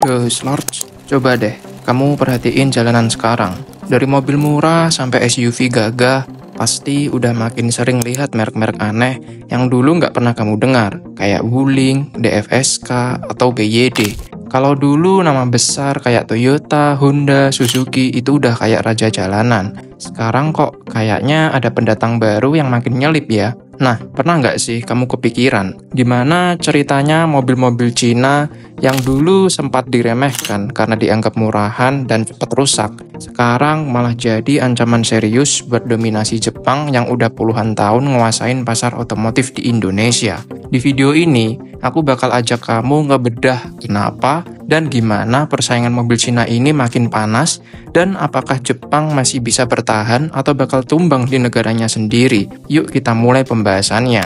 Lords, coba deh, kamu perhatiin jalanan sekarang. Dari mobil murah sampai SUV gagah, pasti udah makin sering lihat merek-merek aneh yang dulu nggak pernah kamu dengar, kayak Wuling, DFSK, atau BYD. Kalau dulu nama besar kayak Toyota, Honda, Suzuki itu udah kayak raja jalanan. Sekarang kok kayaknya ada pendatang baru yang makin nyelip ya. Nah, pernah nggak sih kamu kepikiran gimana ceritanya mobil-mobil Cina yang dulu sempat diremehkan karena dianggap murahan dan cepat rusak, sekarang malah jadi ancaman serius buat dominasi Jepang yang udah puluhan tahun nguasain pasar otomotif di Indonesia. Di video ini, aku bakal ajak kamu ngebedah kenapa dan gimana persaingan mobil Cina ini makin panas, dan apakah Jepang masih bisa bertahan atau bakal tumbang di negaranya sendiri. Yuk kita mulai pembahasannya.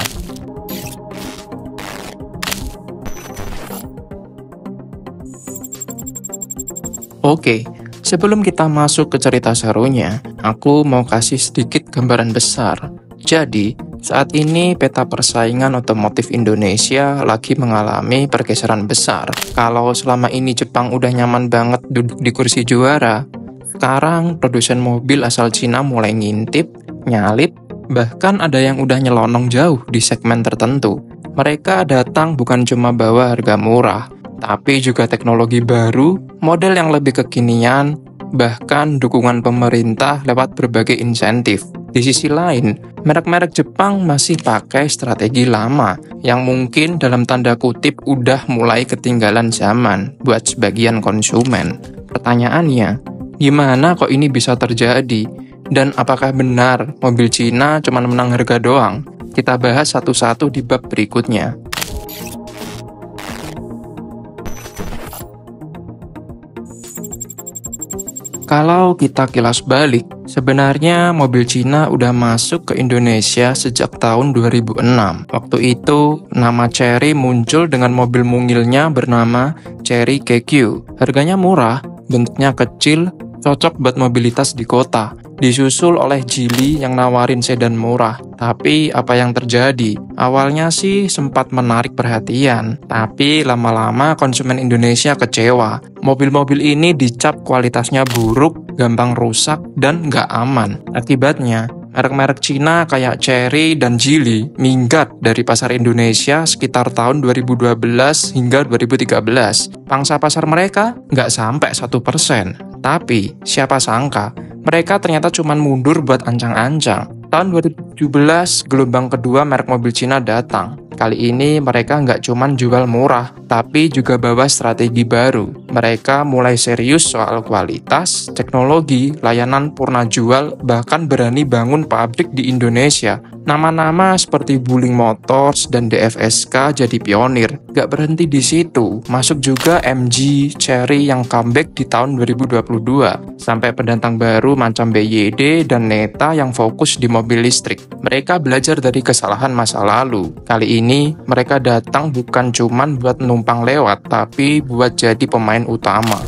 Oke, sebelum kita masuk ke cerita serunya, aku mau kasih sedikit gambaran besar. Jadi, saat ini peta persaingan otomotif Indonesia lagi mengalami pergeseran besar. Kalau selama ini Jepang udah nyaman banget duduk di kursi juara, sekarang produsen mobil asal Cina mulai ngintip, nyalip, bahkan ada yang udah nyelonong jauh di segmen tertentu. Mereka datang bukan cuma bawa harga murah, tapi juga teknologi baru, model yang lebih kekinian, bahkan dukungan pemerintah lewat berbagai insentif. Di sisi lain, merek-merek Jepang masih pakai strategi lama yang mungkin dalam tanda kutip udah mulai ketinggalan zaman buat sebagian konsumen. Pertanyaannya, gimana kok ini bisa terjadi? Dan apakah benar mobil Cina cuma menang harga doang? Kita bahas satu-satu di bab berikutnya. Kalau kita kilas balik, sebenarnya mobil Cina udah masuk ke Indonesia sejak tahun 2006. Waktu itu, nama Chery muncul dengan mobil mungilnya bernama Chery KQ. Harganya murah, bentuknya kecil, cocok buat mobilitas di kota. Disusul oleh Geely yang nawarin sedan murah. Tapi apa yang terjadi? Awalnya sih sempat menarik perhatian, tapi lama-lama konsumen Indonesia kecewa. Mobil-mobil ini dicap kualitasnya buruk, gampang rusak, dan nggak aman. Akibatnya, merek-merek Cina kayak Chery dan Geely minggat dari pasar Indonesia sekitar tahun 2012 hingga 2013. Pangsa pasar mereka nggak sampai 1%. Tapi, siapa sangka, mereka ternyata cuma mundur buat ancang-ancang. Tahun 2017, gelombang kedua merek mobil Cina datang. Kali ini mereka nggak cuma jual murah, tapi juga bawa strategi baru. Mereka mulai serius soal kualitas, teknologi, layanan purna jual, bahkan berani bangun pabrik di Indonesia. Nama-nama seperti Wuling Motors dan DFSK jadi pionir. Gak berhenti di situ, masuk juga MG, Chery yang comeback di tahun 2022. Sampai pendatang baru macam BYD dan Neta yang fokus di mobil listrik. Mereka belajar dari kesalahan masa lalu. Kali ini, mereka datang bukan cuman buat numpang lewat, tapi buat jadi pemain utama.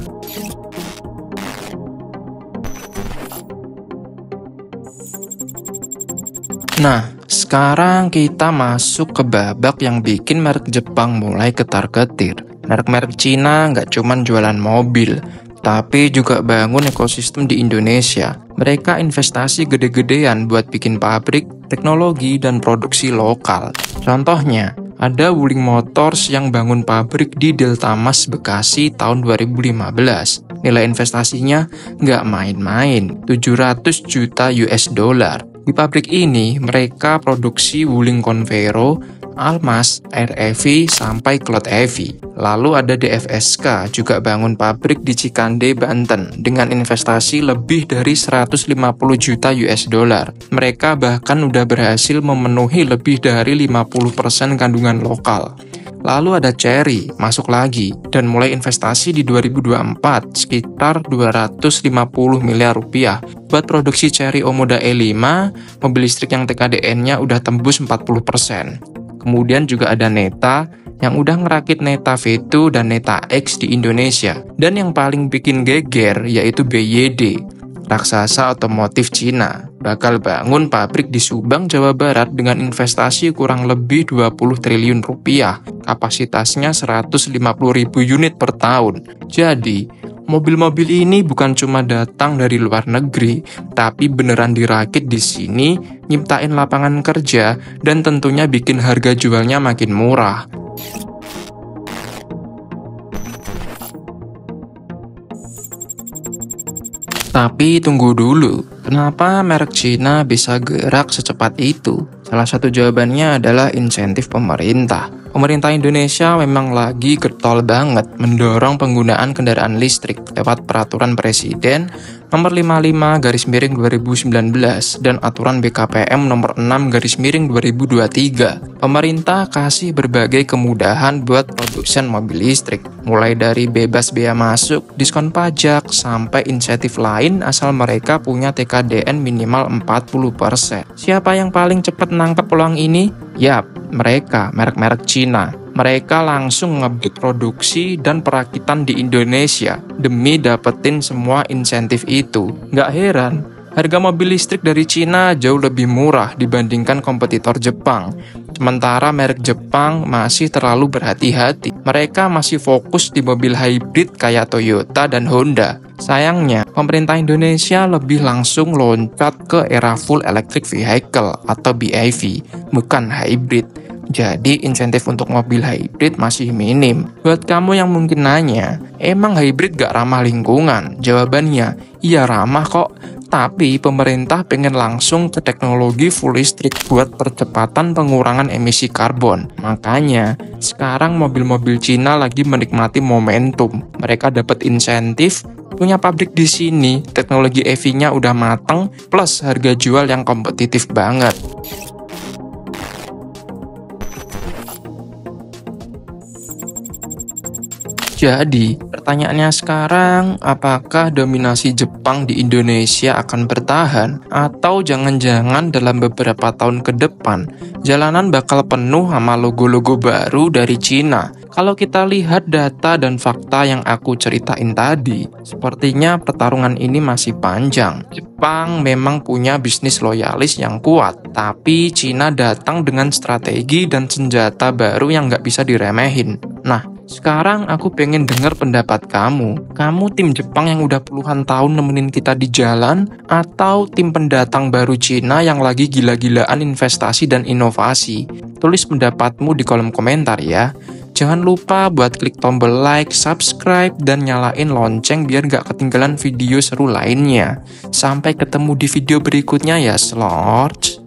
Nah, sekarang kita masuk ke babak yang bikin merek Jepang mulai ketar-ketir. Merek-merek Cina nggak cuman jualan mobil, tapi juga bangun ekosistem di Indonesia. Mereka investasi gede-gedean buat bikin pabrik, teknologi, dan produksi lokal. Contohnya, ada Wuling Motors yang bangun pabrik di Deltamas, Bekasi tahun 2015. Nilai investasinya nggak main-main, 700 juta US dollar. Di pabrik ini, mereka produksi Wuling Convero, Almas, Air EV, sampai Cloud EV. Lalu ada DFSK juga bangun pabrik di Cikande, Banten dengan investasi lebih dari 150 juta US dollar. Mereka bahkan udah berhasil memenuhi lebih dari 50% kandungan lokal. Lalu ada Chery, masuk lagi, dan mulai investasi di 2024, sekitar 250 miliar rupiah. Buat produksi Chery Omoda E5, mobil listrik yang TKDN-nya udah tembus 40%. Kemudian juga ada Neta, yang udah ngerakit Neta V2 dan Neta X di Indonesia. Dan yang paling bikin geger yaitu BYD, raksasa otomotif Cina. bakal bangun pabrik di Subang, Jawa Barat dengan investasi kurang lebih 20 triliun rupiah. Kapasitasnya 150.000 unit per tahun. Jadi, mobil-mobil ini bukan cuma datang dari luar negeri, tapi beneran dirakit di sini, nyiptain lapangan kerja, dan tentunya bikin harga jualnya makin murah. Tapi tunggu dulu, kenapa merek Cina bisa gerak secepat itu? Salah satu jawabannya adalah insentif pemerintah. Pemerintah Indonesia memang lagi getol banget mendorong penggunaan kendaraan listrik lewat peraturan Presiden nomor 55/2019 dan aturan BKPM nomor 6/2023. Pemerintah kasih berbagai kemudahan buat produsen mobil listrik, mulai dari bebas bea masuk, diskon pajak, sampai insentif lain asal mereka punya TKDN minimal 40%. Siapa yang paling cepat nangkep peluang ini? Yap, mereka, merek-merek Cina. Mereka langsung ngebut produksi dan perakitan di Indonesia demi dapetin semua insentif itu. Nggak heran, harga mobil listrik dari Cina jauh lebih murah dibandingkan kompetitor Jepang. Sementara merek Jepang masih terlalu berhati-hati. Mereka masih fokus di mobil hybrid kayak Toyota dan Honda. Sayangnya, pemerintah Indonesia lebih langsung loncat ke era full electric vehicle atau BEV, bukan hybrid. Jadi insentif untuk mobil hybrid masih minim. Buat kamu yang mungkin nanya, emang hybrid gak ramah lingkungan? Jawabannya, iya ramah kok. Tapi pemerintah pengen langsung ke teknologi full listrik buat percepatan pengurangan emisi karbon. Makanya, sekarang mobil-mobil Cina lagi menikmati momentum. Mereka dapat insentif, punya pabrik di sini, teknologi EV-nya udah mateng, plus harga jual yang kompetitif banget. Jadi, pertanyaannya sekarang, apakah dominasi Jepang di Indonesia akan bertahan? Atau jangan-jangan dalam beberapa tahun ke depan, jalanan bakal penuh sama logo-logo baru dari Cina? Kalau kita lihat data dan fakta yang aku ceritain tadi, sepertinya pertarungan ini masih panjang. Jepang memang punya bisnis loyalis yang kuat, tapi Cina datang dengan strategi dan senjata baru yang nggak bisa diremehin. Nah, sekarang aku pengen dengar pendapat kamu. Kamu tim Jepang yang udah puluhan tahun nemenin kita di jalan, atau tim pendatang baru Cina yang lagi gila-gilaan investasi dan inovasi? Tulis pendapatmu di kolom komentar ya. Jangan lupa buat klik tombol like, subscribe, dan nyalain lonceng biar gak ketinggalan video seru lainnya. Sampai ketemu di video berikutnya ya, Slords.